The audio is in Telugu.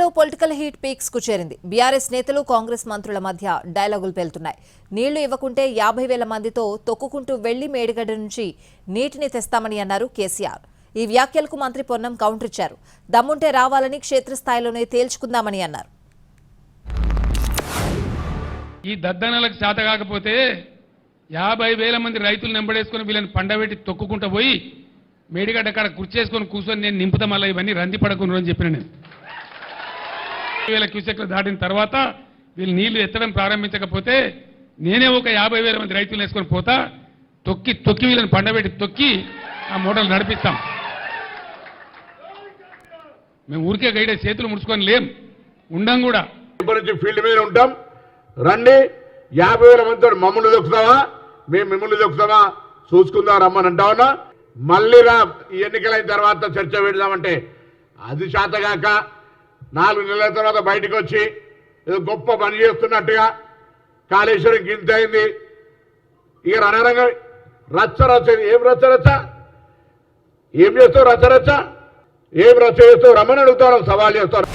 జిల్లాలో పొలిటికల్ హీట్ పీక్స్ కు చేరింది. బీఆర్ఎస్ నేతలు కాంగ్రెస్ మంత్రుల మధ్య డైలాగులు పేలుతున్నాయి. నీళ్లు ఇవ్వకుంటే 50,000 మందితో తొక్కుకుంటూ వెళ్లి మేడిగడ్డ నుంచి నీటిని తెస్తామని అన్నారు కేసీఆర్. ఈ వ్యాఖ్యలకు మంత్రి పొన్నం కౌంటర్ ఇచ్చారు. దమ్ముంటే రావాలని క్షేత్రస్థాయిలోనే తేల్చుకుందామని అన్నారు. ఈ దద్దనలకు చేత కాకపోతే 50,000 మంది రైతులు నెంబడేసుకుని వీళ్ళని పండబెట్టి తొక్కుకుంటూ పోయి మేడిగడ్డ కాడ కుర్చేసుకొని కూర్చొని నేను నింపుతా మళ్ళీ ఇవన్నీ రంది పడకుండా అని చెప్పిన నేను 50,000 క్యూసెక్లు దాటిన తర్వాత వీళ్ళు నీళ్లు ఎత్తడం ప్రారంభించకపోతే నేనే ఒక 50,000 మంది రైతులు వేసుకొని పోతా తొక్కి వీళ్ళని పండబెట్టి తొక్కి ఆ మూటలు నడిపిస్తాం. మేము ఊరికే గైడే చేతులు ముడుచుకొని లేం ఉండం కూడా ఫీల్డ్ మీద ఉంటాం. రండి 50,000 మందితో మమ్మల్ని దొక్కుతావా మేము మిమ్మల్ని దొక్కుతామా చూసుకుందాం రమ్మని అంటామన్నా. మళ్ళీ ఈ ఎన్నికలైన తర్వాత చర్చ పెడదామంటే అది శాతగాక 4 నెలల తర్వాత బయటకు వచ్చి ఏదో గొప్ప పని చేస్తున్నట్టుగా కాళేశ్వరం గింత అయింది ఇక రణరంగ రచ్చ ఏం రచ్చ ఏం చేస్తావు రచ్చ ఏం రచ్చ చేస్తావు రమ్మని అడుగుతారు సవాల్ చేస్తారు.